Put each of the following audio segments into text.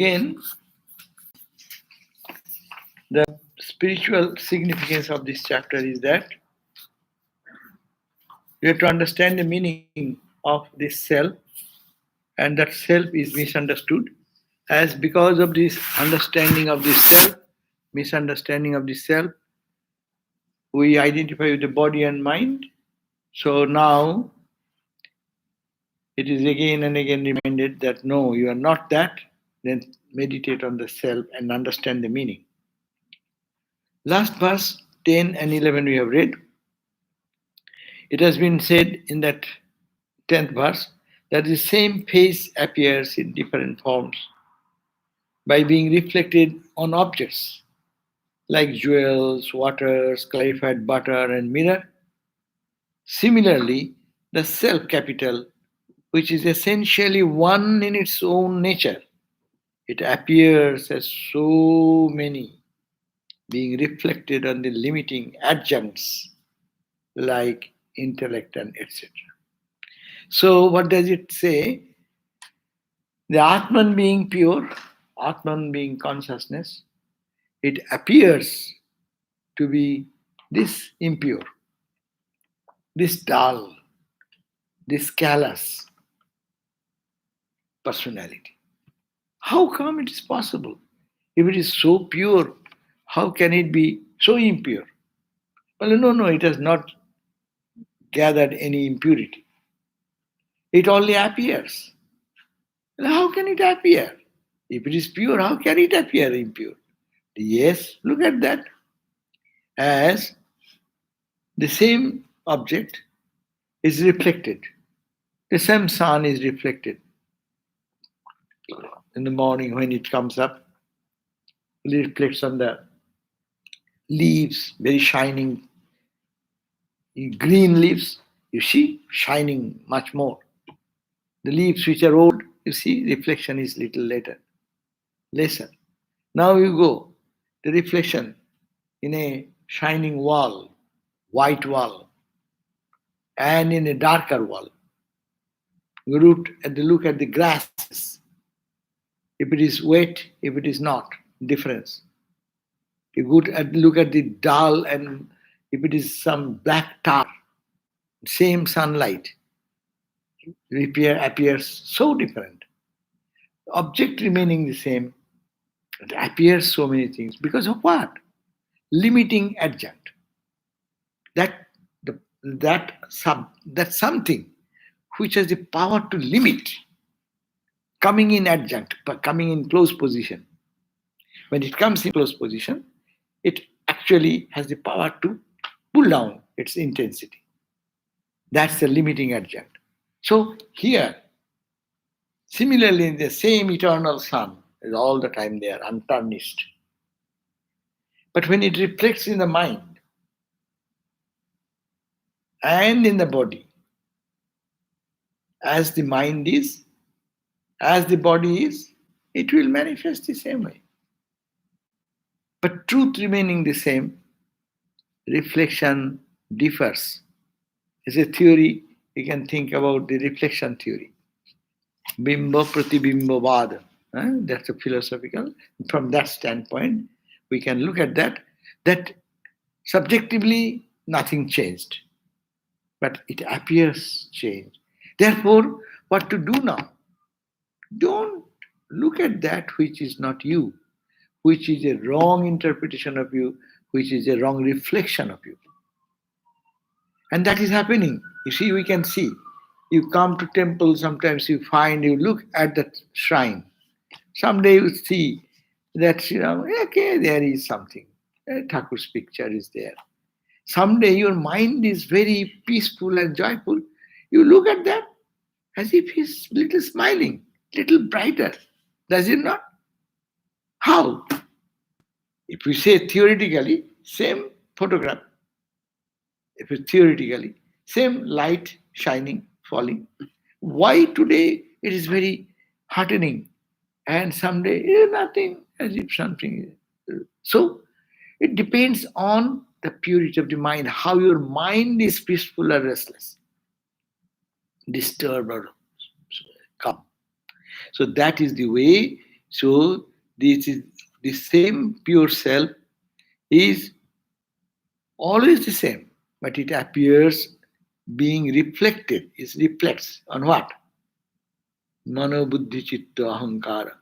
Again, the spiritual significance of this chapter is that you have to understand the meaning of this self, and that self is misunderstood. As because of this understanding of this self, misunderstanding of this self, we identify with the body and mind. So now it is again and again reminded that no, you are not that. Then meditate on the self and understand the meaning. Last verse 10 and 11 we have read. It has been said in that 10th verse that the same face appears in different forms by being reflected on objects like jewels, waters, clarified butter, and mirror. Similarly, the self capital, which is essentially one in its own nature, it appears as so many being reflected on the limiting adjuncts like intellect and etc. So, what does it say? The Atman being pure, Atman being consciousness, it appears to be this impure, this dull, this callous personality. How come it is possible? If it is so pure, how can it be so impure? Well, no, it has not gathered any impurity. It only appears. Well, how can it appear? If it is pure, how can it appear impure? Yes, look at that. As the same object is reflected, the same sun is reflected in the morning when it comes up, it reflects on the leaves, very shining green leaves, you see, shining much more. The leaves which are old, you see, reflection is little lesser. Now you go, the reflection in a shining wall, white wall, and in a darker wall. You look at the grasses. If it is wet, if it is not, difference. You look at the dull, and if it is some black tar, same sunlight, appears so different. Object remaining the same, it appears so many things. Because of what? Limiting adjunct. That something which has the power to limit, coming in adjunct, coming in close position. When it comes in close position, it actually has the power to pull down its intensity. That's the limiting adjunct. So here, similarly, the same eternal sun is all the time there, untarnished. But when it reflects in the mind and in the body, as the mind is, as the body is, it will manifest the same way. But truth remaining the same, reflection differs. It's a theory, you can think about the reflection theory. Bimba pratibimba vada. That's a philosophical. From that standpoint, we can look at that subjectively nothing changed. But it appears changed. Therefore, what to do now? Don't look at that which is not you, which is a wrong interpretation of you, which is a wrong reflection of you. And that is happening. You see, we can see. You come to temple, sometimes you look at that shrine. Someday you see that, okay, there is something. Thakur's picture is there. Someday your mind is very peaceful and joyful. You look at that as if he's little smiling, little brighter. Does it not? How? If we say theoretically, same photograph. If it's theoretically, same light shining, falling. Why today it is very heartening and someday nothing, as if something. So it depends on the purity of the mind, how your mind is peaceful or restless, disturbed or calm. So that is the way So this is the same pure self is always the same, but it appears being reflected. It reflects on what? Mano buddhi chitta ahankara.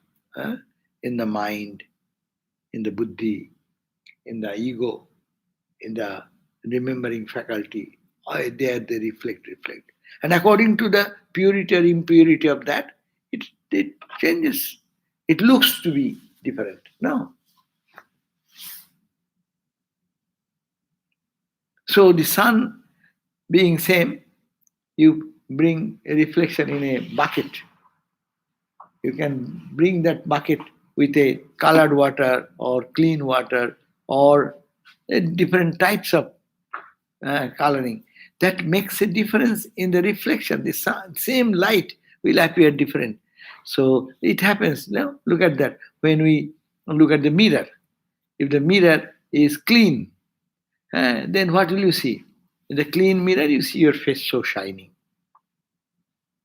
In the mind, in the buddhi, in the ego, in the remembering faculty. There they reflect. And according to the purity or impurity of that, it changes. It looks to be different. No. So the sun being same, you bring a reflection in a bucket. You can bring that bucket with a colored water or clean water or different types of coloring. That makes a difference in the reflection. The sun, same light will appear different. So it happens. Now look at that. When we look at the mirror, if the mirror is clean, then what will you see? In the clean mirror, you see your face so shining.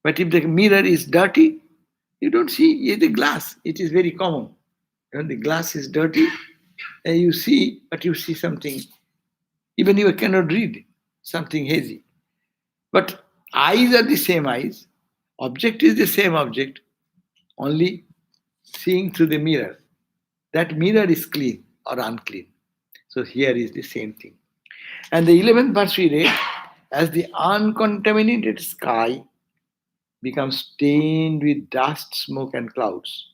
But if the mirror is dirty, you don't see the glass. It is very common. When the glass is dirty, you see, but you see something, even you cannot read, something hazy. But eyes are the same eyes, object is the same object, only seeing through the mirror. That mirror is clean or unclean. So here is the same thing. And the 11th verse we read, as the uncontaminated sky becomes stained with dust, smoke, and clouds.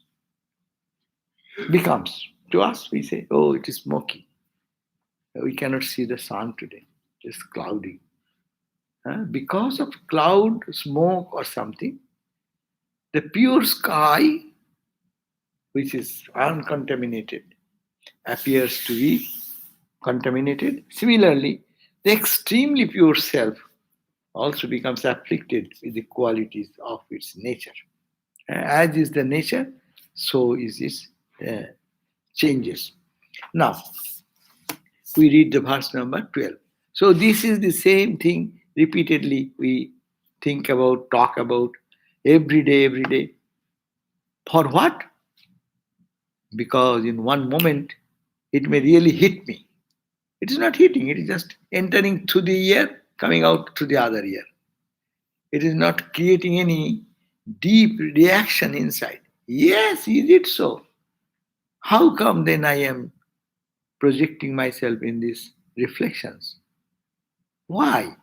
Becomes. To us, we say, oh, it is smoky. We cannot see the sun today. It's cloudy. Because of cloud, smoke, or something, the pure sky, which is uncontaminated, appears to be contaminated. Similarly, the extremely pure self also becomes afflicted with the qualities of its nature. As is the nature, so is its changes. Now, we read the verse number 12. So this is the same thing repeatedly we think about, talk about every day. For what? Because in one moment it may really hit me. It is not hitting, it is just entering through the ear, coming out through the other ear. It is not creating any deep reaction inside. Yes, is it so? How come then I am projecting myself in these reflections? Why?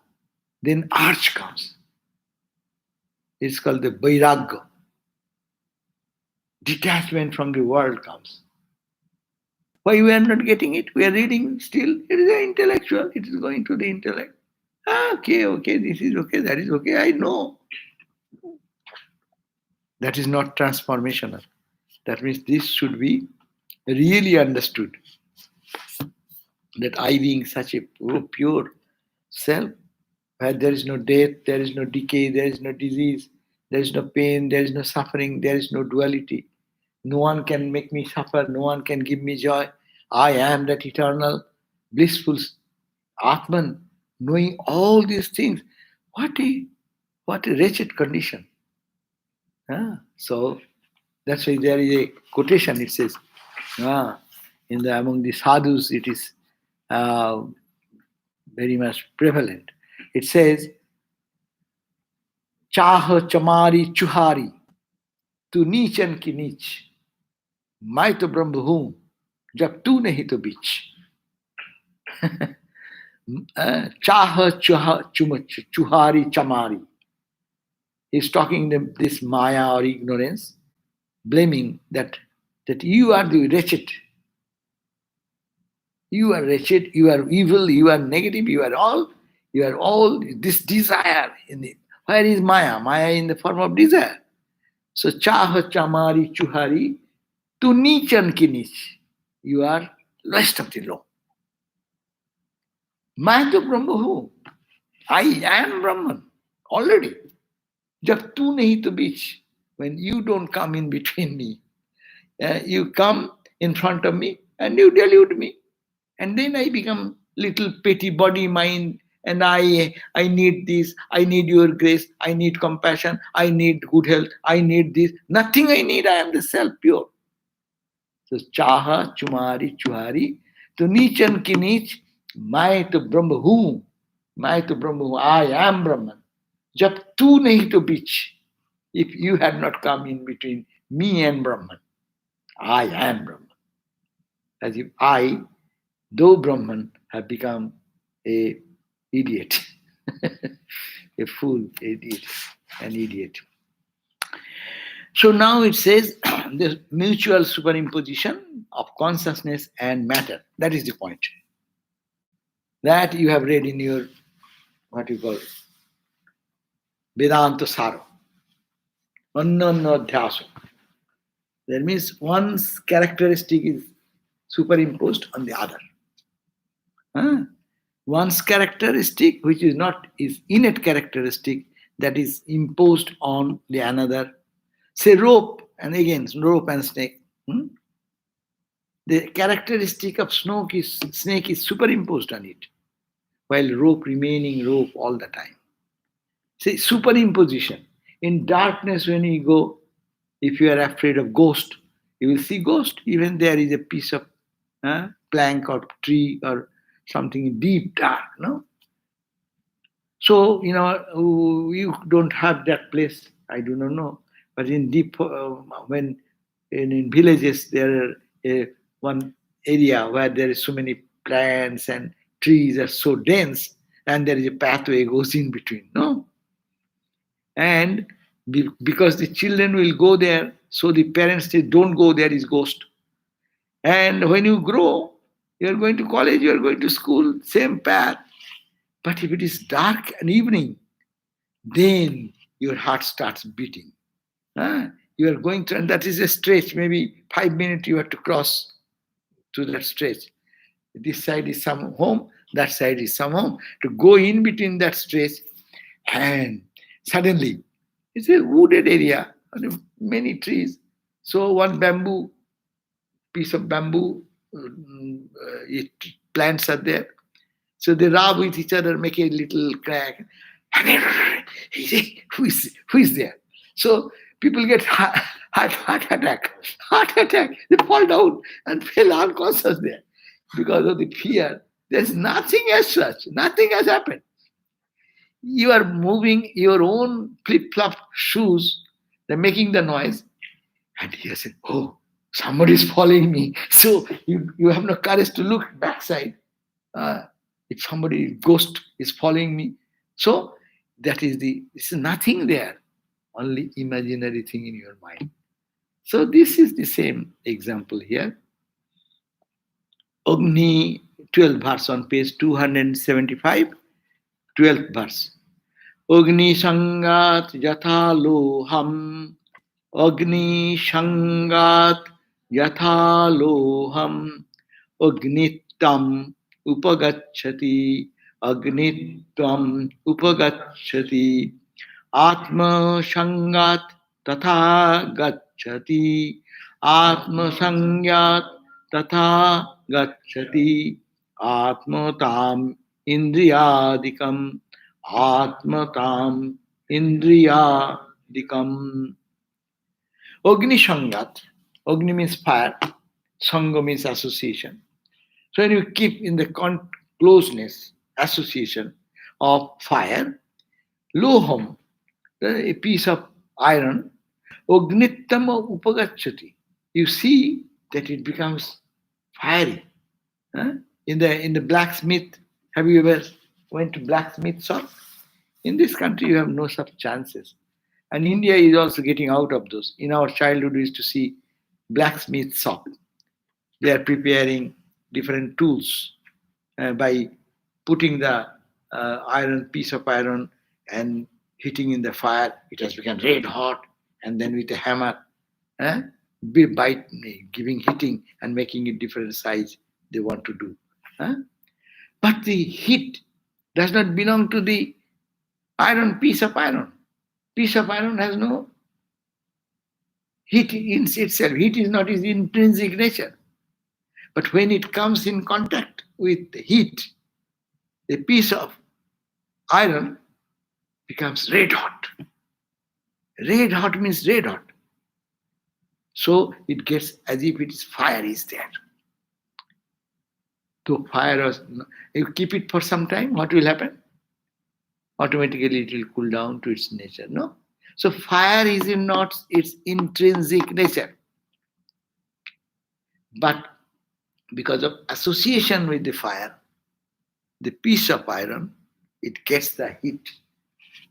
Then arch comes. It's called the vairagya. Detachment from the world comes. Why we are not getting it? We are reading still. It is intellectual. It is going to the intellect. Okay, this is okay, that is okay. I know. That is not transformational. That means this should be really understood. That I being such a pure self, where there is no death, there is no decay, there is no disease, there is no pain, there is no suffering, there is no duality. No one can make me suffer, no one can give me joy. I am that eternal, blissful Atman, knowing all these things. What a wretched condition. So that's why there is a quotation, it says, among the sadhus it is very much prevalent. It says, Chah chamari chuhari, tu नीचन की नीच, मैं तो ब्रह्म हूं जब तू नहीं तो बीच. Chah chuhari chamari. He's talking this maya or ignorance, blaming that you are the wretched. You are wretched, you are evil, you are negative, you are all this desire in it. Where is Maya? Maya in the form of desire. So Chah chamari chuhari, tu nichan ki nich. You are rest of the law. मैं तो ब्रह्म हूं. I am Brahman already. जब तू नहीं तो बीच, when you don't come in between me, you come in front of me and you delude me, and then I become little petty body, mind, and I need this, I need your grace, I need compassion, I need good health, I need this. Nothing I need. I am the self pure. So chaha, chumari, chuhari. To neech and ki neech, mai to Brahma hu. Mai to Brahma hu. I am Brahman. Jab tu nahi to bich. If you had not come in between me and Brahman, I am Brahman. As if I, though Brahman, have become a idiot. A fool, idiot, an idiot. So now it says the mutual superimposition of consciousness and matter. That is the point. That you have read in your, what you call it, Vedanta Saro. Annannadhyaso. That means one's characteristic is superimposed on the other. One's characteristic, which is not is innate characteristic, that is imposed on the another. Say rope, and again rope and snake. The characteristic of snake is superimposed on it, while rope remaining rope all the time. Say superimposition. In darkness, when you go, if you are afraid of ghost, you will see ghost. Even there is a piece of plank or tree or something deep dark, no? So, you don't have that place. I do not know. But in deep, when in villages, there are one area where there is so many plants and trees are so dense, and there is a pathway goes in between, no? And because the children will go there, so the parents say, don't go there, is ghost. And when you grow, you are going to college, you are going to school, same path. But if it is dark and evening, then your heart starts beating. You are going to, and that is a stretch, maybe 5 minutes you have to cross to that stretch. This side is some home, that side is some home. To go in between that stretch, and suddenly, it's a wooded area, many trees. So one piece of bamboo, plants are there. So they rub with each other, make a little crack. And then, who is there? So people get heart attack. They fall down and fell unconscious there because of the fear. There's nothing as such. Nothing has happened. You are moving your own flip-flop shoes. They're making the noise. And he said, oh, somebody is following me. So you have no courage to look backside. If somebody, ghost, is following me. So that is it's nothing there. Only imaginary thing in your mind. So this is the same example here. Agni, 12th verse on page 275, 12th verse. Agni sangat yatha loham, Agni sangat yatha loham, Agnitam upagacchati, Agnitvam upagacchati, Atma sangat tatha gacchati, Atma sangat tatha gacchati, Atmatam indriyadikam, Atmatam indriyadikam. Agni sangat. Agni means fire. Sangha means association. So when you keep in the closeness, association of fire, loham, a piece of iron, agnittama upagacchati. You see that it becomes fiery. In the blacksmith, have you ever went to blacksmith shop? In this country, you have no such chances. And India is also getting out of those. In our childhood, we used to see blacksmith shop. They are preparing different tools by putting the piece of iron and hitting in the fire. It has become red hot, and then with a hammer, giving hitting and making it different size they want to do. But the heat does not belong to the piece of iron. Piece of iron has no heat in itself. Heat is not its intrinsic nature. But when it comes in contact with the heat, the piece of iron becomes red hot. Red hot means red hot. So it gets as if it is fire is there. So fire was, you keep it for some time, what will happen? Automatically it will cool down to its nature. No? So fire is in not its intrinsic nature. But because of association with the fire, the piece of iron, it gets the heat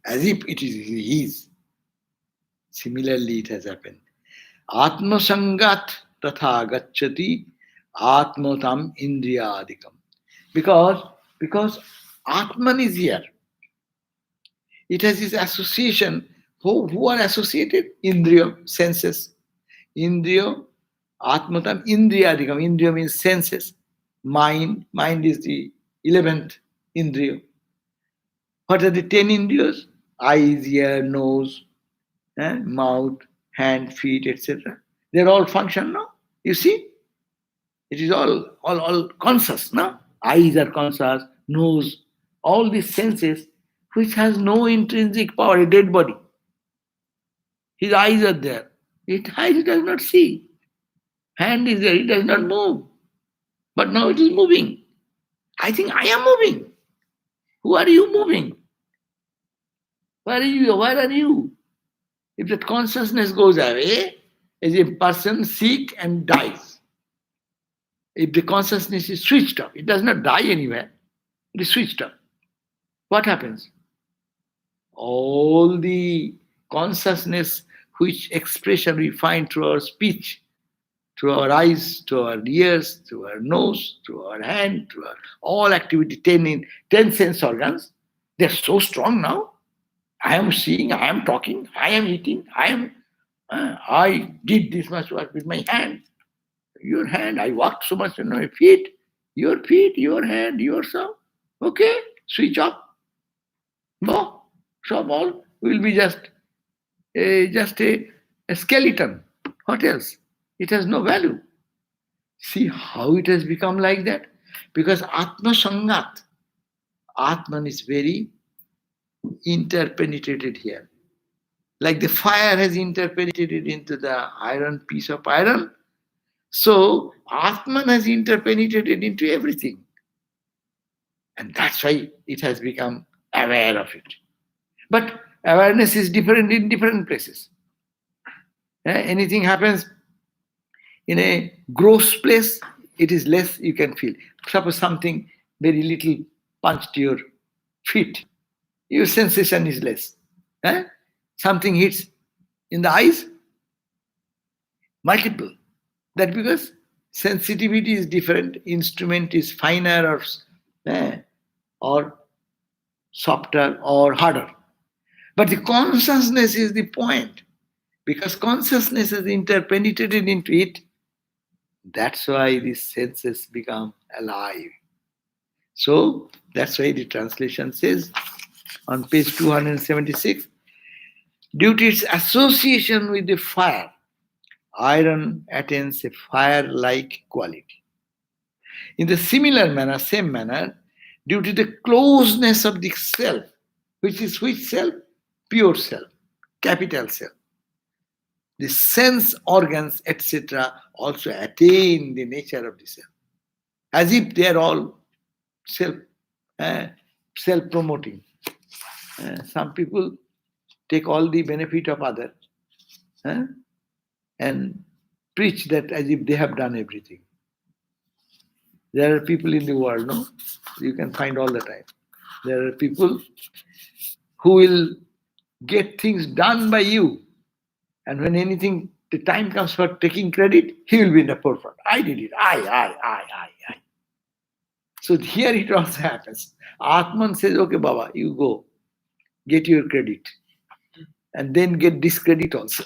as if it is his. Similarly, it has happened. Atma sangat tatha gacchati atmatam indriyadikam. Because Atman is here. It has this association. Who are associated? Indriya, senses. Indriya, atmatam indriyadikam. Indriya means senses. Mind. Mind is the 11th indriya. What are the 10 indriyas? Eyes, ear, nose, mouth, hand, feet, etc. They're all function now. You see? It is all conscious, no? Eyes are conscious, nose, all these senses which has no intrinsic power, a dead body. His eyes are there. His eyes does not see. Hand is there, it does not move. But now it is moving. I think I am moving. Who are you moving? Where are you? Where are you? If that consciousness goes away, as a person sick and dies. If the consciousness is switched off, it does not die anywhere, it is switched off. What happens? All the consciousness which expression we find through our speech, through our eyes, through our ears, through our nose, through our hand, through our all activity, 10 sense organs, they're so strong now. I am seeing, I am talking, I am eating, I did this much work with my hand. Your hand, I walked so much on my feet, your hand, yourself. Okay, switch off. No, so all will be just a skeleton. What else? It has no value. See how it has become like that? Because Atma Sangat, Atman is very interpenetrated here. Like the fire has interpenetrated into the iron, piece of iron, so Atman has interpenetrated into everything. And that's why it has become aware of it. But awareness is different in different places. Anything happens in a gross place, it is less you can feel. Suppose something very little punch to your feet, your sensation is less. Something hits in the eyes, multiple. That because sensitivity is different, instrument is finer or softer or harder. But the consciousness is the point. Because consciousness is interpenetrated into it, that's why these senses become alive. So that's why the translation says on page 276, due to its association with the fire, iron attains a fire-like quality. In the same manner, due to the closeness of the self, which is which self? Pure self, capital self. The sense organs, etc., also attain the nature of the self, as if they are all self-promoting. Some people take all the benefit of others and preach that as if they have done everything. There are people in the world, no? You can find all the time. There are people who will get things done by you. And when the time comes for taking credit, he will be in the forefront. I did it. I. So here it also happens. Atman says, okay, Baba, you go. Get your credit. And then get discredit also.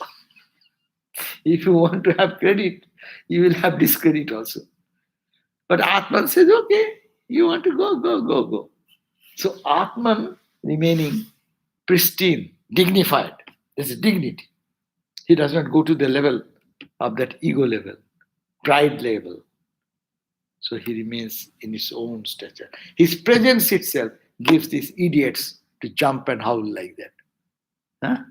If you want to have credit, you will have discredit also. But Atman says, okay, you want to go. So Atman remaining pristine, dignified. There's a dignity. He does not go to the level of that ego level, pride level. So he remains in his own stature. His presence itself gives these idiots to jump and howl like that.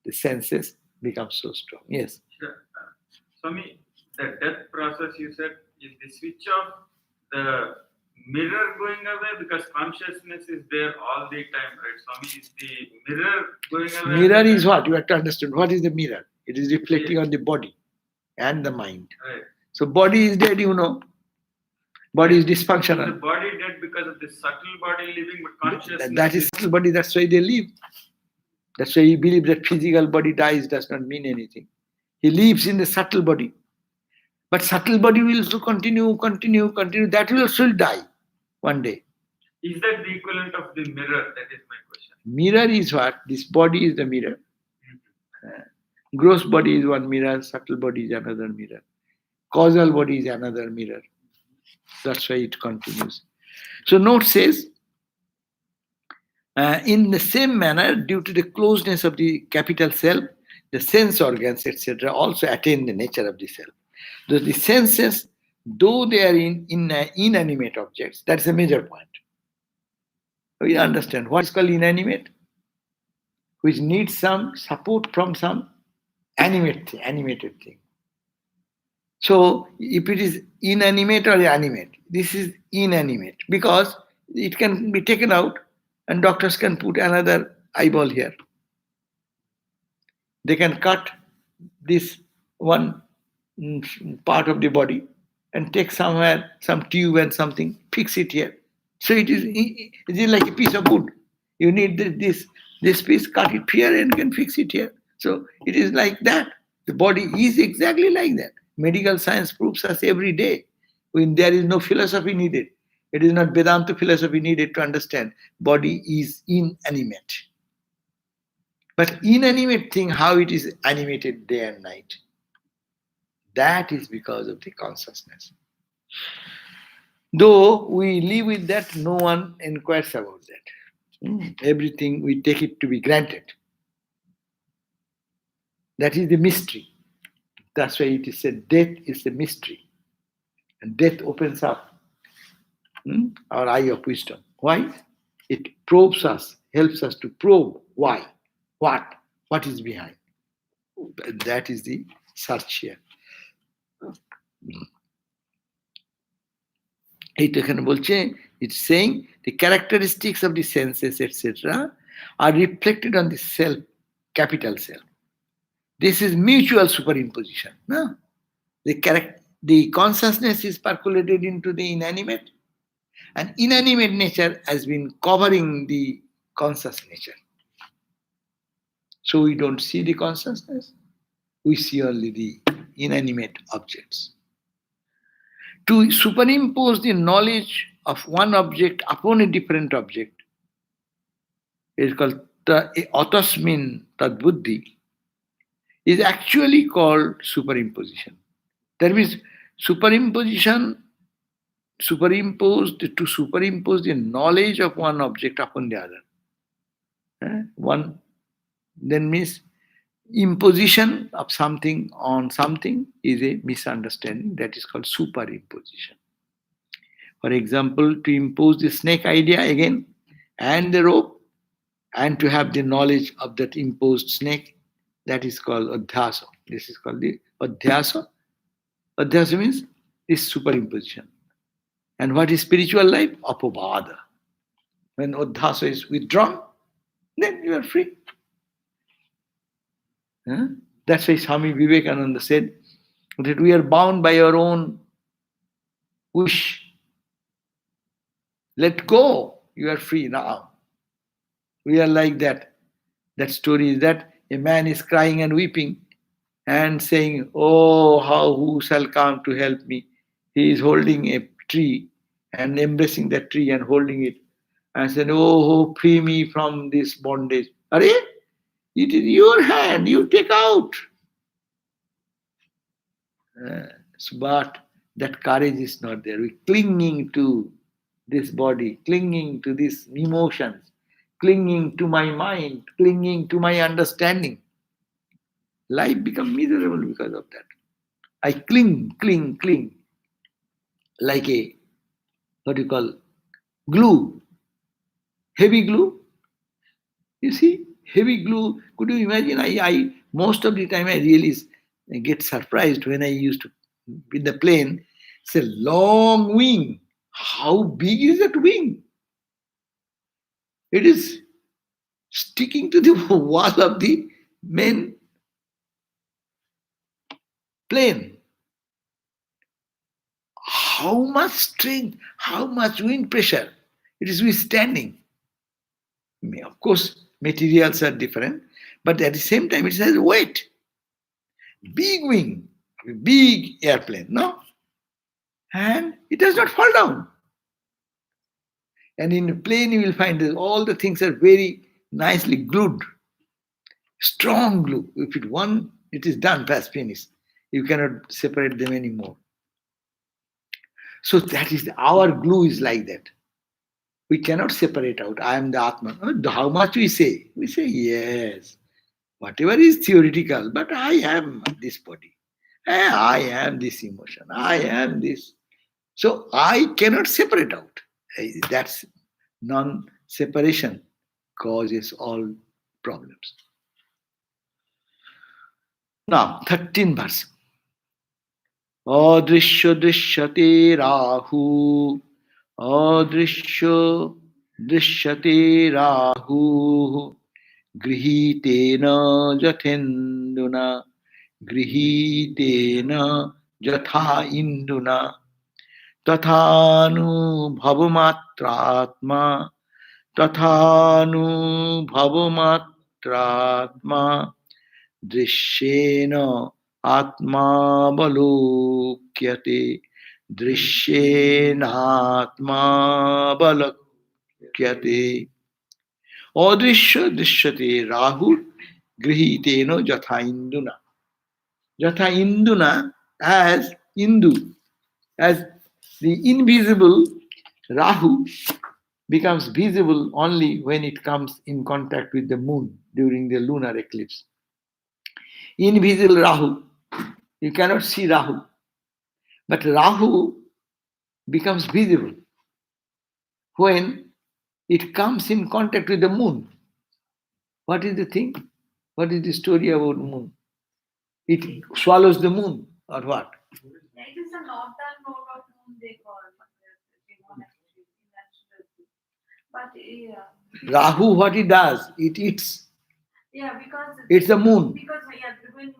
The senses become so strong. Yes. Sure. Swami, the death process you said is the switch off the mirror going away because consciousness is there all the time, right? Swami, is the mirror going away? Mirror is what? You have to understand. What is the mirror? It is reflecting on the body and the mind. Right. So body is dead, Body is Is the dysfunctional. body dead because of the subtle body living, but consciousness That is subtle body, that's why they live. That's why you believe that physical body dies does not mean anything. He lives in the subtle body. But subtle body will also continue. That will also die one day. Is that the equivalent of the mirror? That is my question. Mirror is what? This body is the mirror. Gross body is one mirror, subtle body is another mirror. Causal body is another mirror. That's why it continues. So note says, in the same manner, due to the closeness of the capital self, the sense organs, etc., also attain the nature of the self. The senses, though they are in inanimate objects, that's a major point. We understand what is called inanimate, which needs some support from some animated thing. So if it is inanimate or animate, this is inanimate because it can be taken out and doctors can put another eyeball here. They can cut this one part of the body and take somewhere some tube and something, fix it here. So it is like a piece of wood. You need this piece, cut it here and can fix it here. So it is like that. The body is exactly like that. Medical science proves us every day. When there is no philosophy needed. It is not Vedanta philosophy needed to understand. Body is inanimate. But inanimate thing, how it is animated day and night. That is because of the consciousness. Though we live with that, no one inquires about that. Everything we take it to be granted. That is the mystery. That's why it is said death is the mystery. And death opens up our eye of wisdom. Why? It probes us, helps us to probe why, what is behind. That is the search here. It's saying the characteristics of the senses, etc., are reflected on the self, capital self. This is mutual superimposition. No? The consciousness is percolated into the inanimate, and inanimate nature has been covering the conscious nature. So we don't see the consciousness, we see only the inanimate objects. To superimpose the knowledge of one object upon a different object is called atasmin tad buddhi, is actually called superimposition. That means to superimpose the knowledge of one object upon the other. One then means imposition of something on something is a misunderstanding. That is called superimposition. For example, to impose the snake idea again and the rope and to have the knowledge of that imposed snake, that is called adhyasa. This is called the adhyasa. Adhyasa means this superimposition. And what is spiritual life? Apavada. When adhyasa is withdrawn, then you are free. That's why Swami Vivekananda said that we are bound by our own wish. Let go, you are free now. We are like that. That story is that a man is crying and weeping and saying, "Oh, who shall come to help me?" He is holding a tree and embracing that tree and holding it and said, "Oh, free me from this bondage." Are it is your hand, you take out. But that courage is not there. We're clinging to this body, clinging to these emotions, clinging to my mind, clinging to my understanding. Life becomes miserable because of that. I cling like a, glue, heavy glue. You see, heavy glue. Could you imagine? I most of the time I really I get surprised when I used to in the plane. It's a long wing. How big is that wing? It is sticking to the wall of the main plane. How much strength, how much wind pressure it is withstanding. Of course, materials are different, but at the same time, it has weight. Big wing, big airplane, no? And it does not fall down. And in a plane, you will find that all the things are very nicely glued, strong glue. If it is done, past finish. You cannot separate them anymore. So that is our glue is like that. We cannot separate out. I am the Atman. How much we say? We say yes. Whatever is theoretical, but I am this body. I am this emotion. I am this. So I cannot separate out. That's non-separation causes all problems. Now, 13th verse. Adrishya drishyate rahu. Adrishya drishyate rahu. Grihitena jathenduna. Grihitena jatha induna. Tathanu bhavamatratma. Tathanu bhavamatratma. Drishyena atma balokyate. Drishyena atma balokyate. Adrishya drishyate rahu grihiteno jatha induna. Jatha induna as Indu, as the invisible Rahu becomes visible only when it comes in contact with the moon during the lunar eclipse. Invisible Rahu, you cannot see Rahu, but Rahu becomes visible when it comes in contact with the moon. What is the thing? What is the story about moon? It swallows the moon, or what? It is a northern node of moon they call, but Rahu, what it does? It eats. yeah, because It's the moon. Because when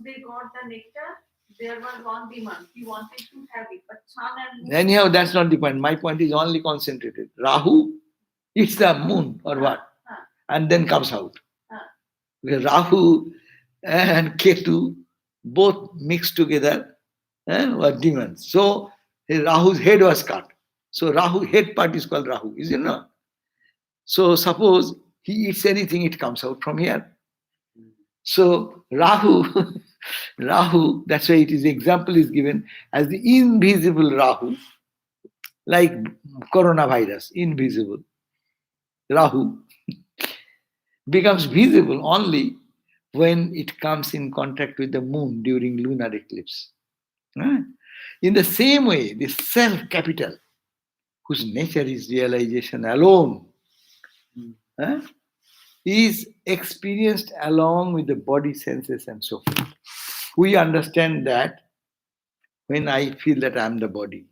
they got the nectar, there was one demand. He wanted to have it, but sun and moon. Anyhow, that's not the point. My point is only concentrated. Rahu eats the moon, or what? And then comes out. Because Rahu and Ketu both mixed together were demons. So Rahu's head was cut. So Rahu head part is called Rahu, is it not? So suppose he eats anything, it comes out from here. So Rahu, Rahu, that's why it is example is given as the invisible Rahu, like coronavirus, invisible. Rahu becomes visible only when it comes in contact with the moon during lunar eclipse. In the same way, the self capital, whose nature is realization alone, is experienced along with the body, senses, and so forth. We understand that when I feel that I am the body.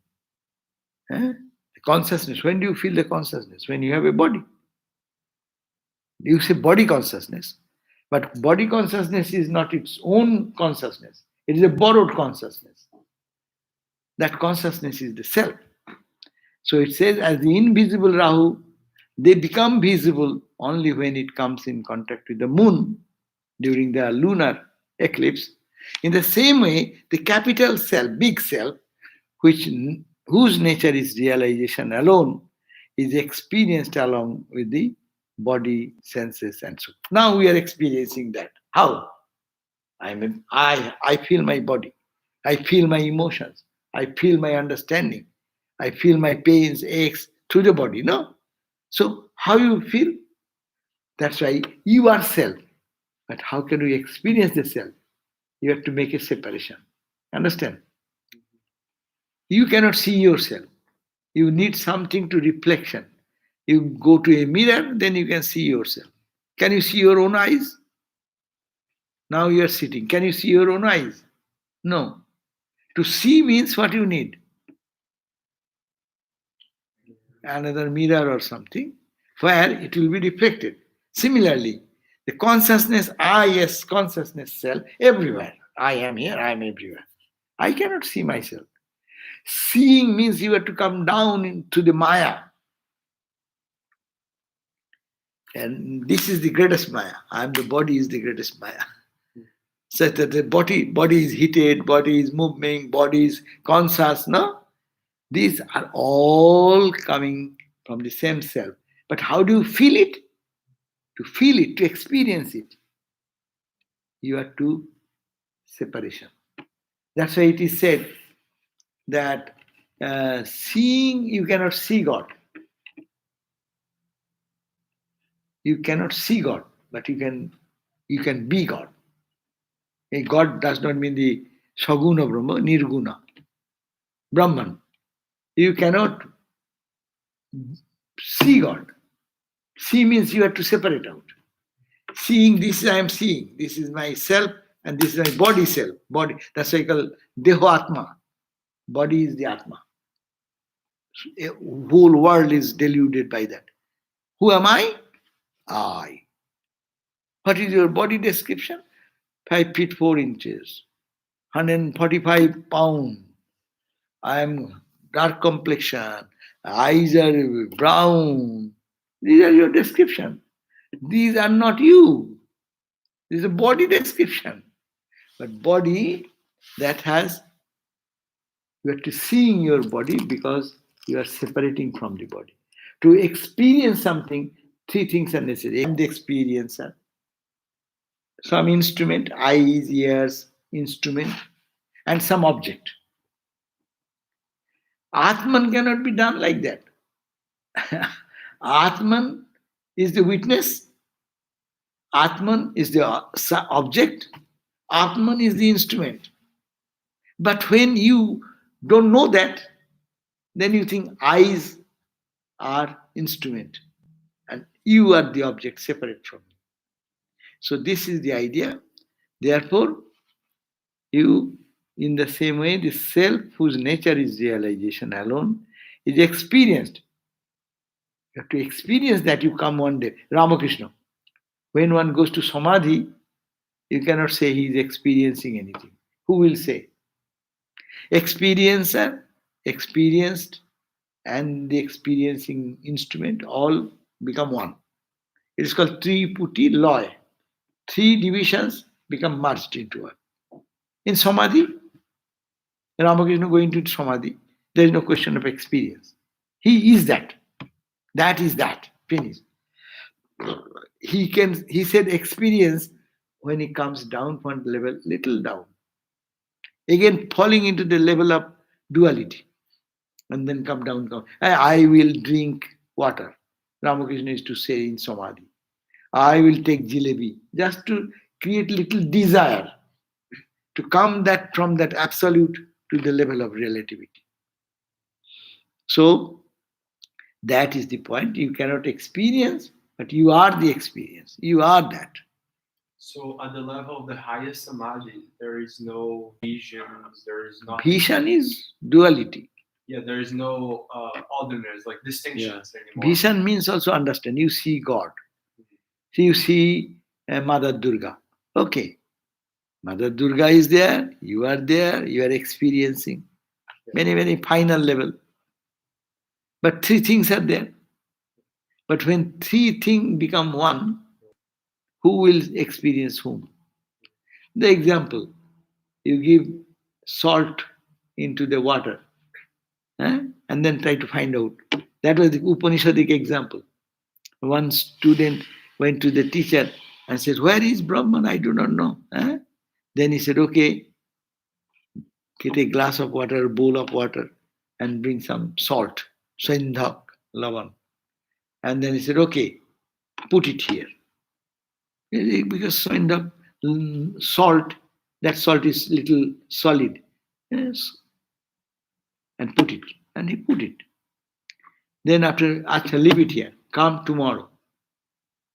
The consciousness, when do you feel the consciousness? When you have a body. You say body consciousness, but body consciousness is not its own consciousness. It is a borrowed consciousness. That consciousness is the self. So it says, as the invisible Rahu, they become visible only when it comes in contact with the moon during the lunar eclipse. In the same way, the capital self, big self, whose nature is realization alone, is experienced along with the body, senses, and so. Now we are experiencing that. How? I feel my body. I feel my emotions. I feel my understanding. I feel my pains, aches through the body. No? So how you feel? That's why you are self. But how can we experience the self? You have to make a separation. Understand? You cannot see yourself. You need something to reflection. You go to a mirror, then you can see yourself. Can you see your own eyes? Now you are sitting. Can you see your own eyes? No. To see means what you need. Another mirror or something, where it will be reflected. Similarly, the consciousness, I, yes, consciousness self, everywhere. I am here, I am everywhere. I cannot see myself. Seeing means you have to come down into the Maya. And this is the greatest Maya. I am the body is the greatest Maya. So that the body is heated, body is moving, body is conscious, no? These are all coming from the same self. But how do you feel it? To feel it, to experience it, you are to separation. That's why it is said that seeing, you cannot see God. You cannot see God, but you can be God. And God does not mean the Saguna Brahma, Nirguna, Brahman. You cannot see God. See means you have to separate out. Seeing this, I am seeing. This is my self, and this is my body self. Body. That's why I call Deho Atma. Body is the Atma. A whole world is deluded by that. Who am I? I. What is your body description? 5 feet 4 inches, 145 pounds. I am dark complexion. Eyes are brown. These are your description. These are not you. This is a body description. But body that has, you have to seeing your body because you are separating from the body. To experience something, 3 things are necessary. I am the experiencer. Some instrument, eyes, ears, instrument, and some object. Atman cannot be done like that. Atman is the witness. Atman is the object. Atman is the instrument. But when you don't know that, then you think eyes are instrument and you are the object separate from you. So this is the idea. Therefore, you, in the same way, the self whose nature is realization alone is experienced. You have to experience that you come one day. Ramakrishna. When one goes to Samadhi, you cannot say he is experiencing anything. Who will say? Experiencer, experienced, and the experiencing instrument all become one. It is called Triputi Loy. 3 divisions become merged into one. In Samadhi, Ramakrishna going to Samadhi, there is no question of experience. He is that. That is that. Finish. He said experience when he comes down one level, little down. Again falling into the level of duality. And then come down. I will drink water. Ramakrishna is to say in Samadhi. I will take jalebi. Just to create little desire. To come that from that absolute to the level of relativity. So that is the point. You cannot experience, but you are the experience. You are that. So at the level of the highest samadhi, there is no visions, there is no Vision is duality. Yeah, there is no otherness, like distinctions anymore. Vision means also understand. You see God. So you see Mother Durga. Okay. Mother Durga is there. You are there. You are experiencing. Very, very final level. But 3 things are there. But when 3 things become one, who will experience whom? The example, you give salt into the water and then try to find out. That was the Upanishadic example. One student went to the teacher and said, where is Brahman? I do not know. Then he said, okay, get a glass of water, a bowl of water, and bring some salt, Sindhak, Lavan. And then he said, okay, put it here. Because Sindhak, salt, that salt is little solid. Yes. And put it. And he put it. Then after, leave it here. Come tomorrow.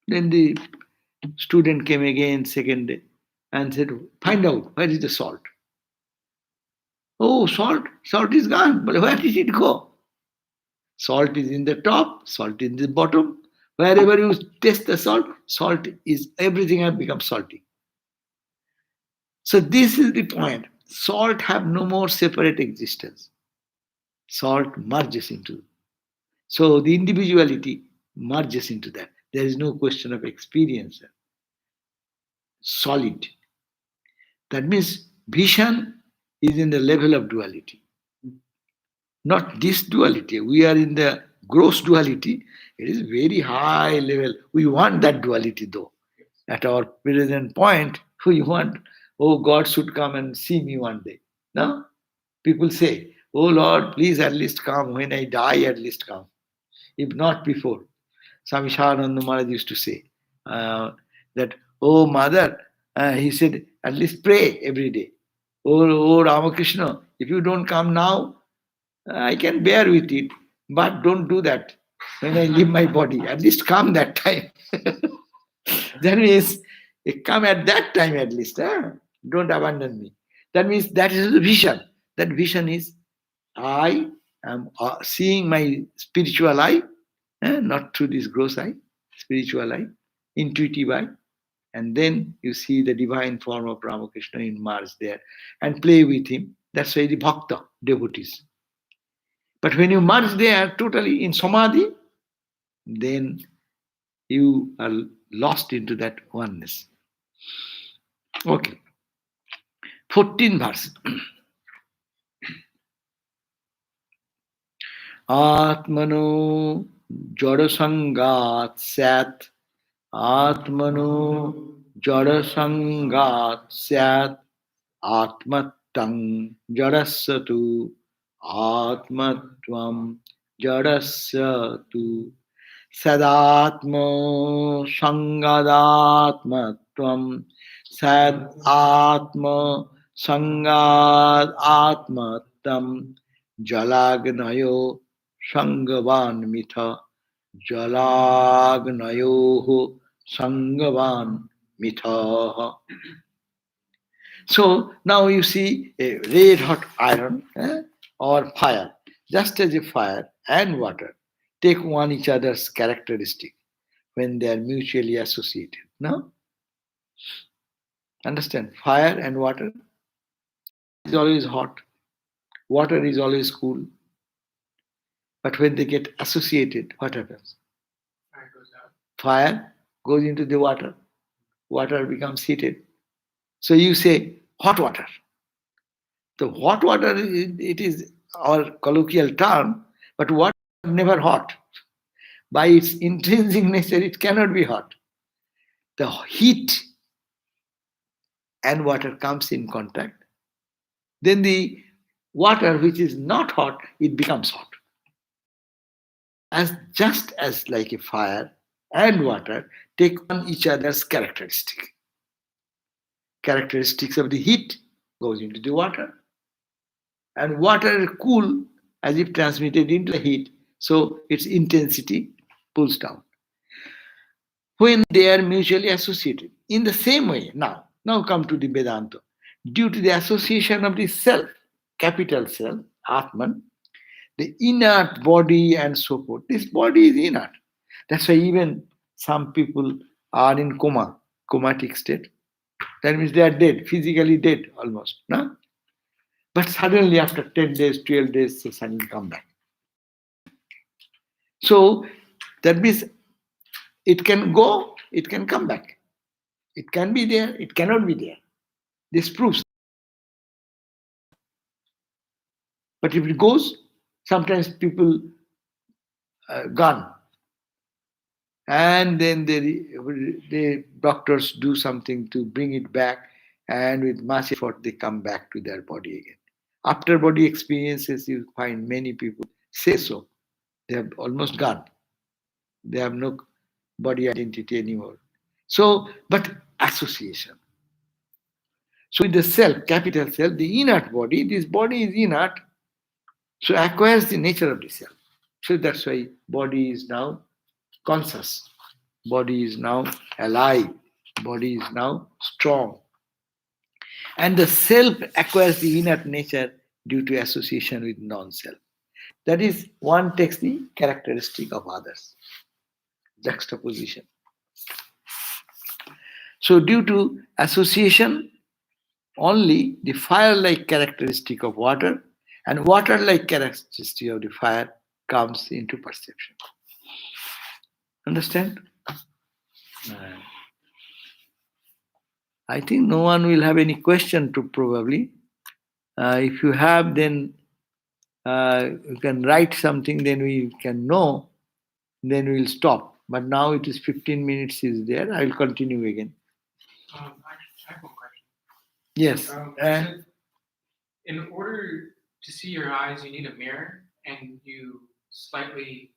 Then the student came again second day. and said, find out where is the salt. Oh, salt is gone. But where did it go? Salt is in the top, salt is in the bottom. Wherever you taste the salt is everything has become salty. So this is the point. Salt have no more separate existence. Salt merges into. So the individuality merges into that. There is no question of experience. Solid. That means vision is in the level of duality. Not this duality. We are in the gross duality. It is very high level. We want that duality though. At our present point, we want, oh, God should come and see me one day. No? People say, oh Lord, please at least come. When I die, at least come. If not before. Swami Sharananda Maharaj used to say that, oh mother, he said, at least pray every day. Oh Ramakrishna, if you don't come now, I can bear with it, but don't do that when I leave my body. At least come that time. That means, come at that time at least. Don't abandon me. That means that is the vision. That vision is, I am seeing my spiritual eye, not through this gross eye, spiritual eye, intuitive eye. And then you see the divine form of Ramakrishna in Mars there and play with him. That's why the bhakta, devotees. But when you merge there totally in Samadhi, then you are lost into that oneness. Okay. 14th verse. Atmano jadasangat sat. Atmano jadasangat sat. Atmatang jadasatu. Atmatvam jadasatu. Sadatma sangadatmatvam. Sad atma sangad atmatam. Jalagnayo sangavan mitha. Jalagnayo sangavan mitha. So now you see a red hot iron or fire. Just as a fire and water take on each other's characteristic when they are mutually associated. No? Understand? Fire and water is always hot. Water is always cool. But when they get associated, what happens? Fire goes into the water. Water becomes heated. So you say hot water. The hot water, it is our colloquial term, but water is never hot. By its intrinsic nature, it cannot be hot. The heat and water comes in contact. Then the water, which is not hot, it becomes hot. Just as like a fire and water take on each other's characteristic. Characteristics of the heat goes into the water. And water is cool as if transmitted into the heat, so its intensity pulls down. When they are mutually associated. In the same way, now come to the Vedanta. Due to the association of the self, capital self, Atman, the inert body and so forth. This body is inert. That's why even some people are in comatic state. That means they are dead, physically dead almost. No? But suddenly after 10 days, 12 days, they suddenly come back. So that means it can go, it can come back. It can be there, it cannot be there. This proves. But if it goes, sometimes people gone. And then the doctors do something to bring it back, and with much effort they come back to their body again. After body experiences, you find many people say so. They have almost gone. They have no body identity anymore. So, but association. So with the self, capital self, the inert body, this body is inert, so acquires the nature of the self. So that's why body is now conscious. Body is now alive. Body is now strong. And the self acquires the inner nature due to association with non-self. That is, one takes the characteristic of others. Juxtaposition. So due to association, only the fire-like characteristic of water and water-like characteristic of the fire comes into perception. Understand? I think no one will have any question to probably. If you have, then you can write something, then we can know, then we'll stop. But now it is 15 minutes is there. I will continue again. I have one question. Yes. You said in order to see your eyes, you need a mirror, and you slightly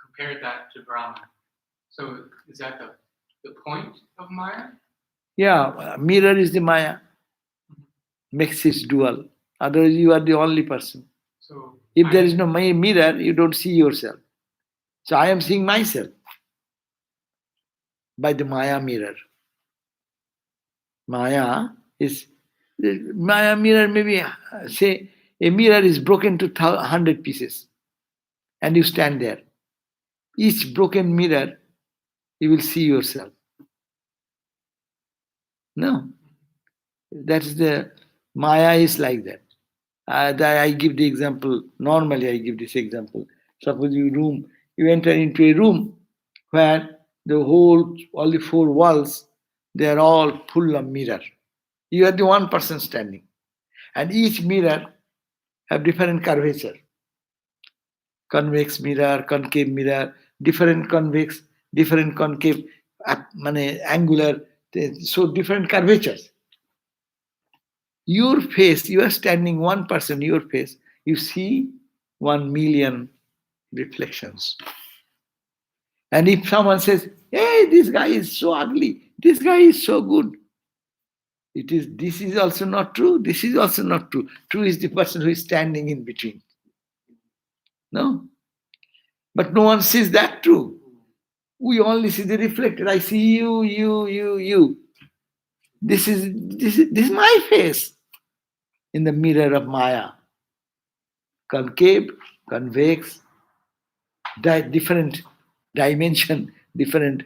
compared that to Brahman. So is that the point of Maya? Yeah, mirror is the Maya. Makes it dual. Otherwise, you are the only person. So If there is no mirror, you don't see yourself. So I am seeing myself by the Maya mirror. Maya mirror, maybe say a mirror is broken to 100 pieces and you stand there. Each broken mirror, you will see yourself. No. That is the Maya is like that. I give the example, normally I give this example. Suppose you enter into a room where all the four walls, they are all full of mirror. You are the one person standing. And each mirror have different curvature. Convex mirror, concave mirror, different convex, different concave, angular, so different curvatures. Your face, you are standing one person, your face, you see 1 million reflections. And if someone says, hey, this guy is so ugly, this guy is so good, this is also not true, this is also not true. True is the person who is standing in between. No? But no one sees that true. We only see the reflected. I see you. This is my face in the mirror of Maya. Concave, convex, different dimension, different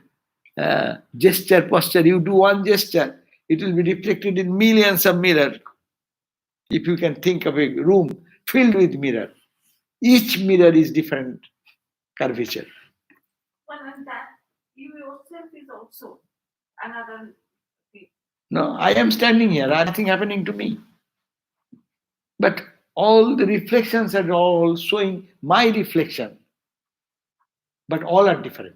gesture, posture. You do one gesture, it will be reflected in millions of mirrors. If you can think of a room filled with mirror, each mirror is different curvature. Well, and that you yourself is also another thing. No, I am standing here, nothing happening to me. But all the reflections are all showing my reflection. But all are different.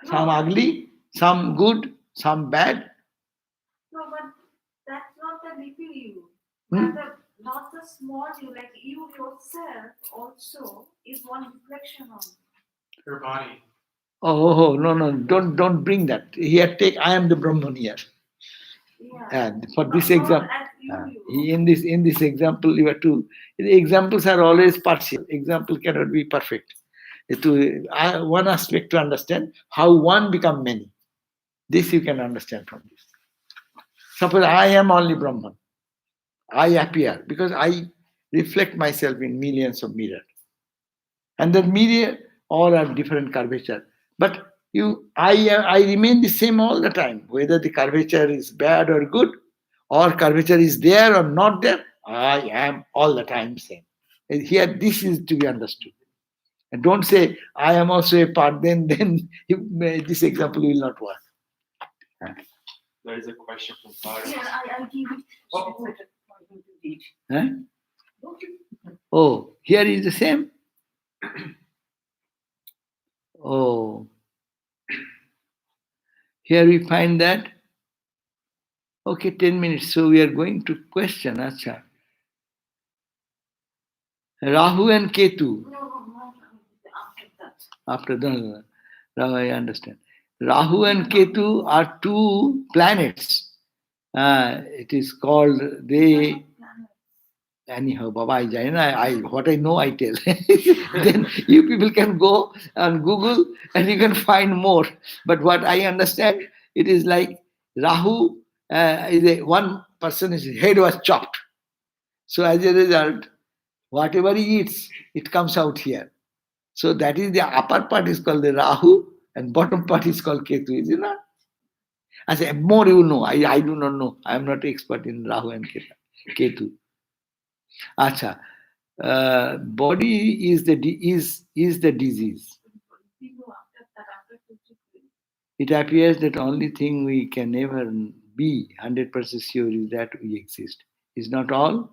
Some ugly, some good, some bad. No, but that's not the little you. Hmm? Not the small you, like you yourself also is one reflection of your body? Oh, no, don't bring that. Here, I am the Brahman here. yeah. And for this Not example, as you. in this example, you have to. The examples are always partial. Example cannot be perfect. One aspect to understand how one become many. This you can understand from this. Suppose I am only Brahman. I appear because I reflect myself in millions of mirrors. And the mirror all have different curvature. But I remain the same all the time. Whether the curvature is bad or good, or curvature is there or not there, I am all the time same. And here, this is to be understood. And don't say, I am also a part, then this example will not work. There is a question from Clara. Yeah, I give it. Huh? Oh, here is the same. Oh, here we find that. Okay, 10 minutes. So we are going to question. Acha. Rahu and Ketu. No, after that. After that, Rahu, I understand. Rahu and Ketu are two planets. It is called anyhow, Baba, what I know, I tell. Then you people can go on Google and you can find more. But what I understand, it is like Rahu one person, his head was chopped. So as a result, whatever he eats, it comes out here. So that is the upper part is called the Rahu and bottom part is called Ketu, is it not? I say more you know. I do not know. I am not expert in Rahu and Ketu. Acha. Body is is the disease. It appears that only thing we can never be 100% sure is that we exist. Is not all?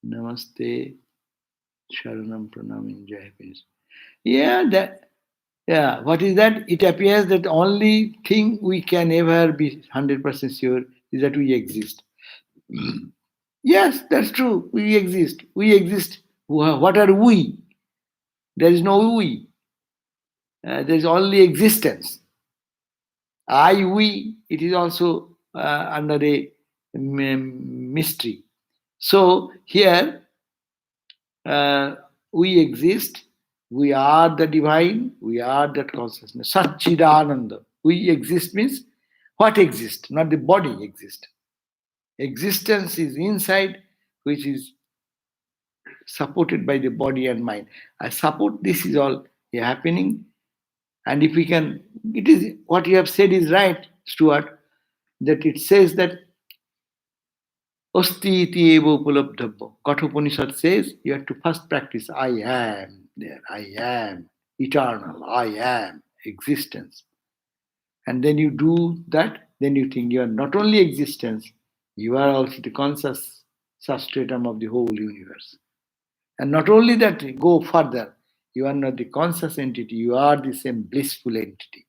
Namaste, Sharanam Pranam, Jai Happiness. Yeah, what is that? It appears that only thing we can ever be 100% sure is that we exist. Yes, that's true. We exist. We exist. What are we? There is no we. There is only existence. I, we, it is also under a mystery. So here we exist, we are the divine, we are that consciousness. Satchidananda. We exist means what exists? Not the body exists. Existence is inside, which is supported by the body and mind. I support this is all happening. And if we can, it is what you have said is right, Stuart, that it says that Osti iti eva upalabdhabha. Kathopanishad says you have to first practice I am there, I am eternal, I am existence. And then you do that, then you think you are not only existence, you are also the conscious substratum of the whole universe. And not only that, go further, you are not the conscious entity, you are the same blissful entity.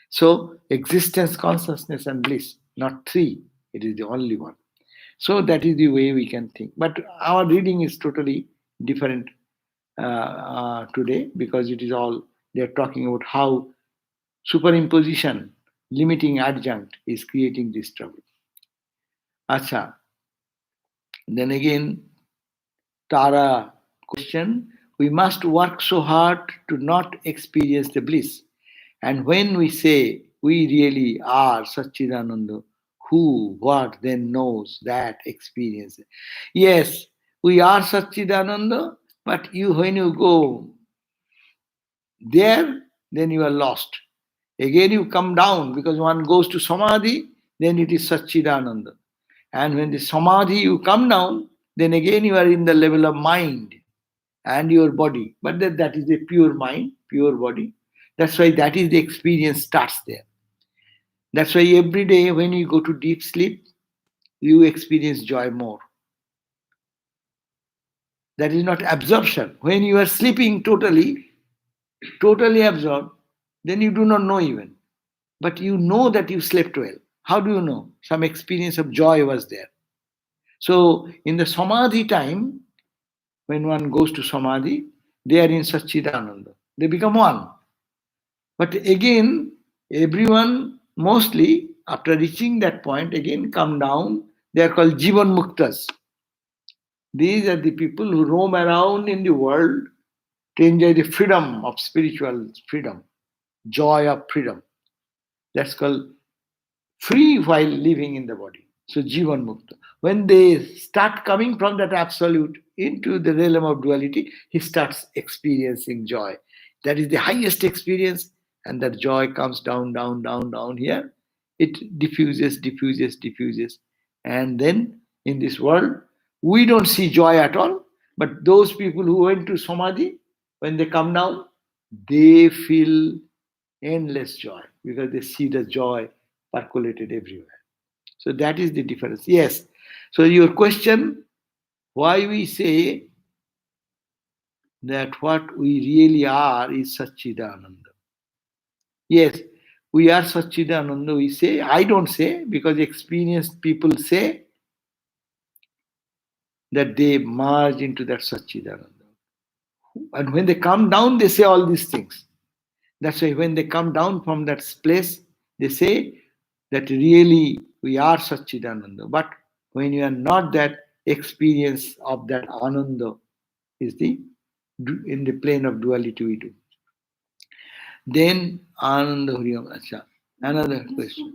So existence, consciousness, and bliss, not three, it is the only one. So that is the way we can think. But our reading is totally different today because it is all, they're talking about how superimposition, limiting adjunct is creating this trouble. Acha. Then again, Tara question, we must work so hard to not experience the bliss. And when we say we really are Satchidananda, who, what then knows that experience? Yes, we are Satchidananda, but when you go there, then you are lost. Again you come down because one goes to Samadhi, then it is Satchidananda. And when the Samadhi you come down, then again you are in the level of mind and your body. But that is a pure mind, pure body. That's why that is the experience starts there. That's why every day when you go to deep sleep, you experience joy more. That is not absorption. When you are sleeping totally absorbed, then you do not know even. But you know that you slept well. How do you know? Some experience of joy was there. So in the Samadhi time, when one goes to Samadhi, they are in Satchidananda. They become one. But again, everyone mostly after reaching that point again come down. They are called Jivan Muktas. These are the people who roam around in the world to enjoy the freedom of spiritual freedom, joy of freedom. That's called free while living in the body. So Jivan Mukta. When they start coming from that absolute into the realm of duality, he starts experiencing joy. That is the highest experience, and that joy comes down, down, down, down here. It diffuses, diffuses, diffuses. And then in this world, we don't see joy at all. But those people who went to Samadhi, when they come down, they feel endless joy because they see the joy percolated everywhere. So that is the difference. Yes. So your question, why we say that what we really are is Satchidananda. Yes, we are Satchidananda, we say. I don't say, because experienced people say that they merge into that Satchidananda. And when they come down, they say all these things. That's why when they come down from that place, they say that really we are Satchidananda. But when you are not, that experience of that Ananda is the in the plane of duality we do. Then Ananda Huriyam. Acha. Another question.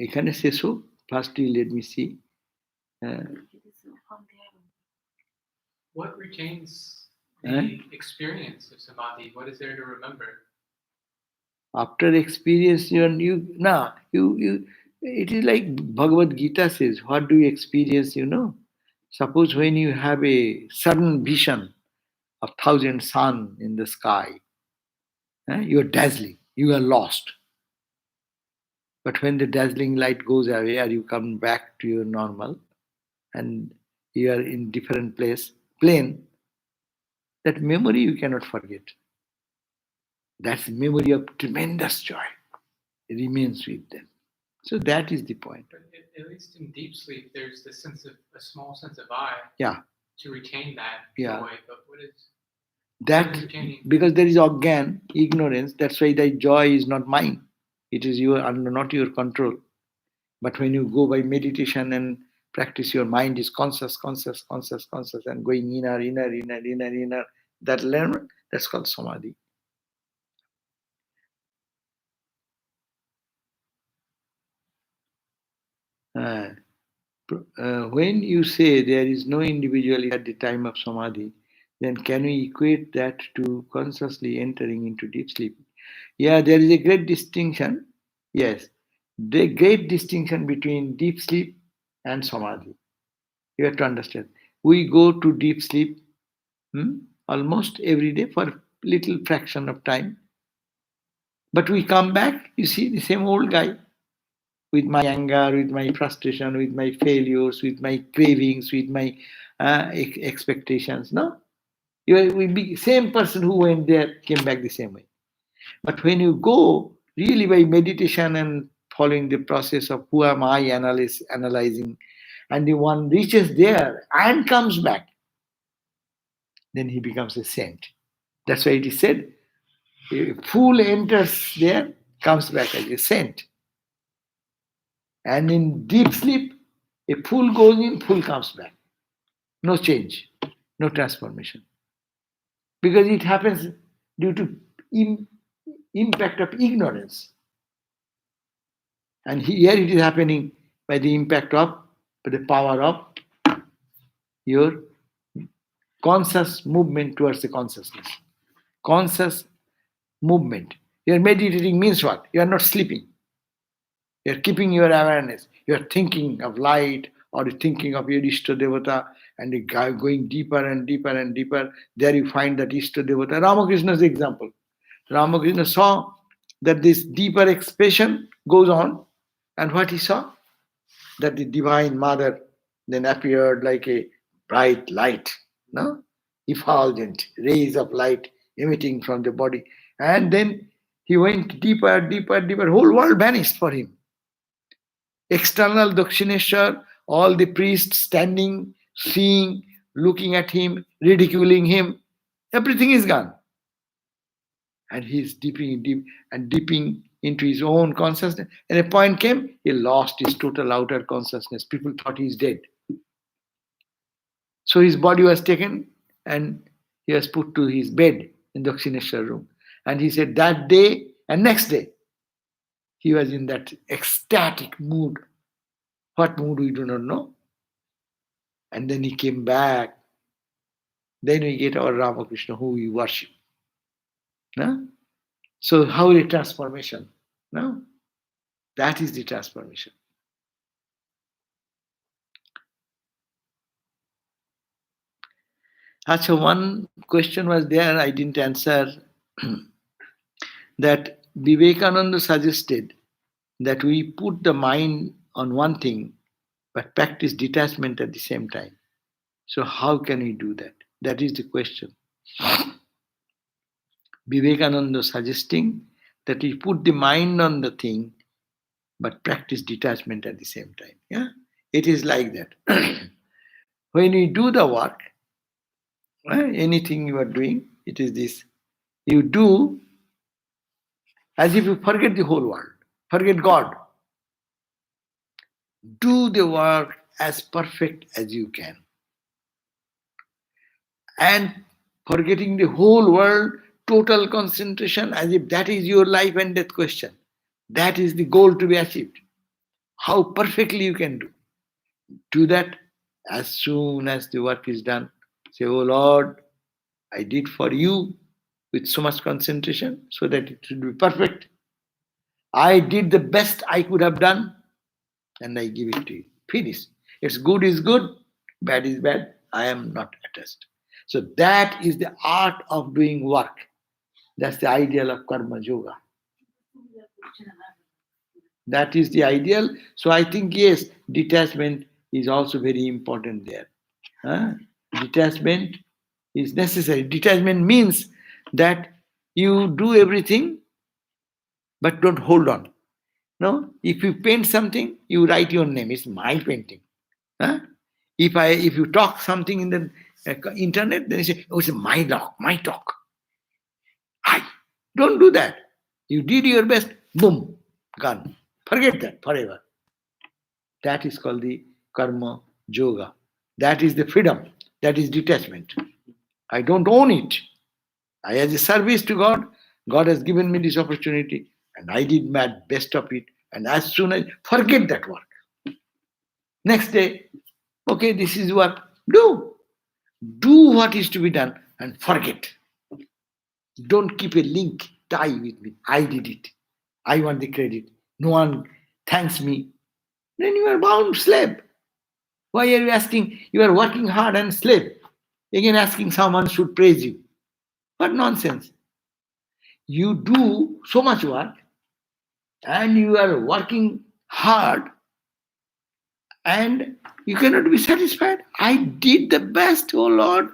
এখানে শেষ হোক, firstly let me see. What retains the Eh? experience of samadhi? What is there to remember? After experience, it is like Bhagavad Gita says, what do you experience, Suppose when you have a sudden vision of 1,000 sun in the sky, you are dazzling, you are lost. But when the dazzling light goes away, or you come back to your normal, and you are in different plane, that memory you cannot forget. That's memory of tremendous joy. It remains with them. So that is the point. But at least in deep sleep, there's the sense of a small sense of I Yeah. to retain that Yeah. joy. But what is That retaining? because there is organ, ignorance, that's why that joy is not mine. It is not your control. But when you go by meditation and practice, your mind is conscious, and going inner, that learn, that's called samadhi. When you say there is no individuality at the time of samadhi, then can we equate that to consciously entering into deep sleep? Yeah, there is a great distinction. Yes, the great distinction between deep sleep and samadhi. You have to understand. We go to deep sleep almost every day for a little fraction of time. But we come back, you see, the same old guy, with my anger, with my frustration, with my failures, with my cravings, with my expectations. No? We be same person who went there, came back the same way. But when you go really by meditation and following the process of who am I analyzing, and the one reaches there and comes back, then he becomes a saint. That's why it is said, a fool enters there, comes back as a saint. And in deep sleep, a fool goes in, fool comes back. No change, no transformation. Because it happens due to impact of ignorance. And here it is happening by the impact of, by the power of your conscious movement towards the consciousness. Conscious movement. You are meditating means what? You are not sleeping. You are keeping your awareness. You are thinking of light, or thinking of your Ishta Devata, and going deeper and deeper and deeper. There you find that Ishta Devata. Ramakrishna's example. Ramakrishna saw that this deeper expression goes on, and what he saw? That the Divine Mother then appeared like a bright light, no? Effulgent rays of light emitting from the body. And then he went deeper, deeper, deeper. Whole world vanished for him. External Dakshineshwar, all the priests standing, seeing, looking at him, ridiculing him, everything is gone. And he's deeping into his own consciousness. And a point came, he lost his total outer consciousness. People thought he's dead. So his body was taken and he was put to his bed in the Dakshineshwar room. And he said that day and next day, he was in that ecstatic mood. What mood we do not know. And then he came back. Then we get our Ramakrishna who we worship. No? So how a transformation? No? That is the transformation. Achha, one question was there, I didn't answer. That Vivekananda suggested that we put the mind on one thing, but practice detachment at the same time. So how can we do that? That is the question. Vivekananda suggesting that we put the mind on the thing, but practice detachment at the same time. Yeah, it is like that. When we do the work, anything you are doing, it is this. You do as if you forget the whole world, forget God. Do the work as perfect as you can. And forgetting the whole world, total concentration, as if that is your life and death question. That is the goal to be achieved. how perfectly you can do that. As soon as the work is done, say, oh Lord, I did for you with so much concentration so that it should be perfect. I did the best I could have done and I give it to you. Finish. It's good is good, bad is bad. I am not attached. So that is the art of doing work. That's the ideal of karma yoga. That is the ideal. So I think, yes, detachment is also very important there. Huh? Detachment is necessary. Detachment means that you do everything but don't hold on. No, if you paint something, you write your name. It's my painting. Huh? If you talk something in the internet, then you say, oh, it's my talk. I don't do that. You did your best, boom, gone. Forget that forever. That is called the karma yoga. That is the freedom. That is detachment. I don't own it. I, as a service to God, God has given me this opportunity, and I did my best of it. And as soon as forget that work, next day, okay, this is what do what is to be done, and forget. Don't keep a link tie with me. I did it. I want the credit. No one thanks me. Then you are bound slave. Why are you asking? You are working hard and slave. Again, asking someone should praise you. What nonsense. You do so much work and you are working hard and you cannot be satisfied. I did the best, oh Lord,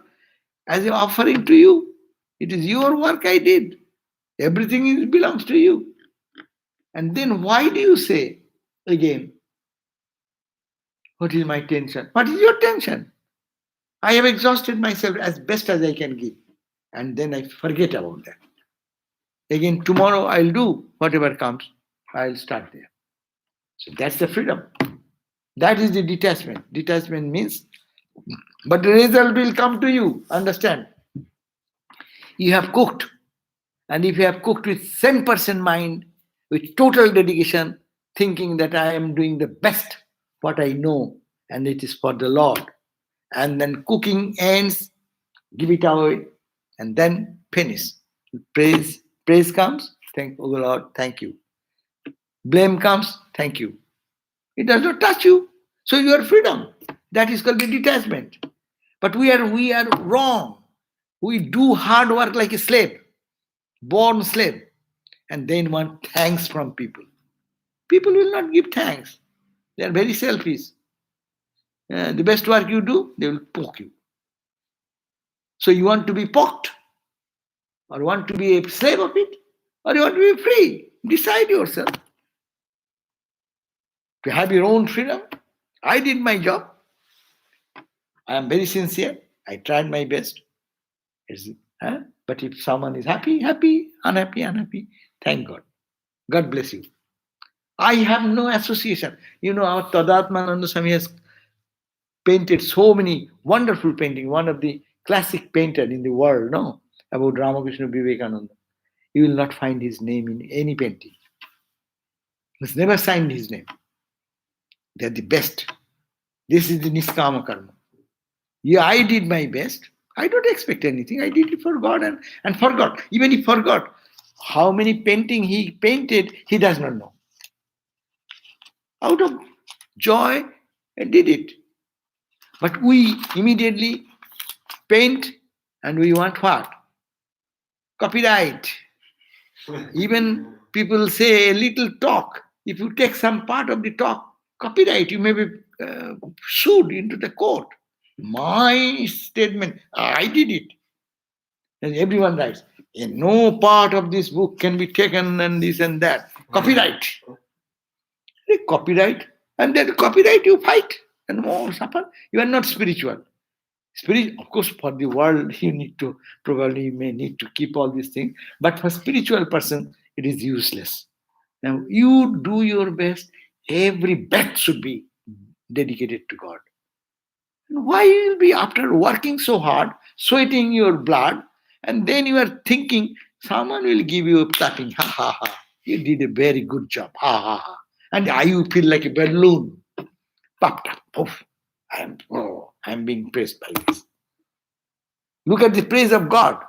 as an offering to you. It is your work I did. Everything belongs to you. And then why do you say again, what is my tension? What is your tension? I have exhausted myself as best as I can give. And then I forget about that. Again, tomorrow I'll do whatever comes. I'll start there. So that's the freedom. That is the detachment. Detachment means, but the result will come to you. Understand? You have cooked. And if you have cooked with 10% mind, with total dedication, thinking that I am doing the best what I know, and it is for the Lord. And then cooking ends, give it away, and then finish. Praise comes, thank oh Lord, thank you. Blame comes, thank you. It does not touch you. So your freedom. That is called the detachment. But we are wrong. We do hard work like a slave, born slave, and then want thanks from people. People will not give thanks. They are very selfish. The best work you do, they will poke you. So you want to be poked, or want to be a slave of it, or you want to be free. Decide yourself. To have your own freedom. I did my job. I am very sincere. I tried my best. But if someone is happy, happy, unhappy, unhappy, thank God. God bless you. I have no association. You know, our Tadatmananda Swami has painted so many wonderful paintings. One of the classic painter in the world, no, about Ramakrishna Vivekananda. You will not find his name in any painting. He's never signed his name. They're the best. This is the Niskama Karma. Yeah, I did my best. I don't expect anything. I did it for God and forgot. Even he forgot how many painting he painted, he does not know. Out of joy, I did it. But we immediately paint and we want what? Copyright. Even people say a little talk. If you take some part of the talk, copyright, you may be sued into the court. My statement, I did it. And everyone writes, no part of this book can be taken and this and that. Copyright. Copyright. And then copyright you fight and more suffer. You are not spiritual. Spirit, of course, for the world, you need to, probably you may need to keep all these things. But for spiritual person, it is useless. Now, you do your best. Every breath should be dedicated to God. Why you will be after working so hard, sweating your blood, and then you are thinking someone will give you a clapping, ha ha ha. You did a very good job, ha ha ha. And you feel like a balloon. Popped up. Poof. I'm being praised by this. Look at the praise of God.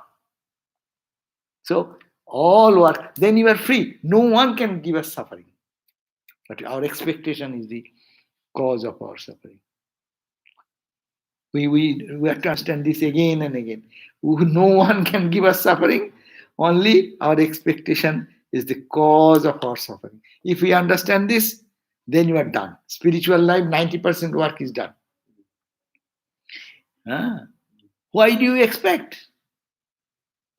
So all work, then you are free. No one can give us suffering. But our expectation is the cause of our suffering. We have to understand this again and again. No one can give us suffering. Only our expectation is the cause of our suffering. If we understand this, then you are done. Spiritual life, 90% work is done. Why do you expect?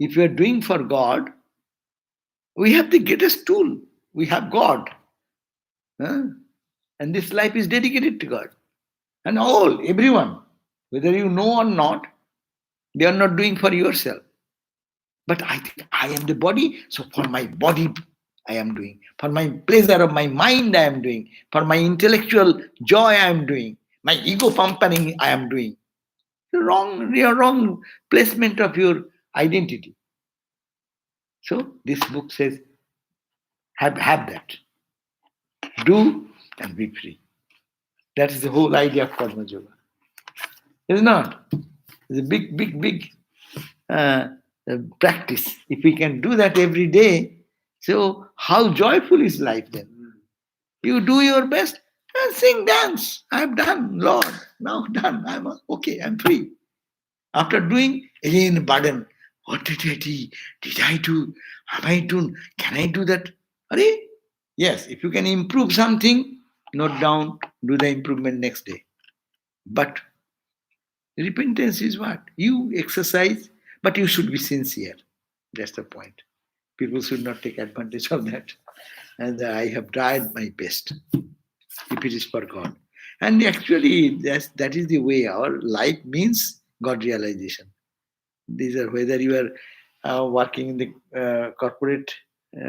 If you are doing for God, we have the greatest tool. We have God. And this life is dedicated to God. And everyone, whether you know or not, they are not doing for yourself. But I think I am the body, so for my body I am doing. For my pleasure of my mind I am doing. For my intellectual joy I am doing. My ego pampering I am doing. Your wrong placement of your identity. So this book says, have that. Do and be free. That is the whole idea of Karma Yoga. It's not. It's a big practice. If we can do that every day, so how joyful is life then? You do your best and sing, dance. I'm done, Lord. Now done. I'm okay. I'm free. After doing, again burden. What did I do? Did I do? Am I doing? Can I do that? Yes, if you can improve something, note down, do the improvement next day. But repentance is what? You exercise, but you should be sincere. That's the point. People should not take advantage of that. And I have tried my best, if it is for God. And actually, that is the way our life means God realization. These are whether you are working in the corporate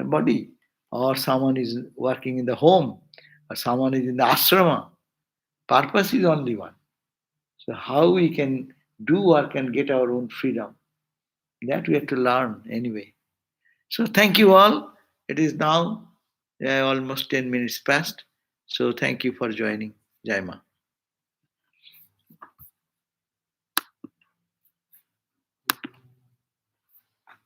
body, or someone is working in the home, or someone is in the ashrama. Purpose is only one. So how we can do work and get our own freedom, that we have to learn anyway. So thank you all. It is now almost 10 minutes past. So thank you for joining. Jai Ma.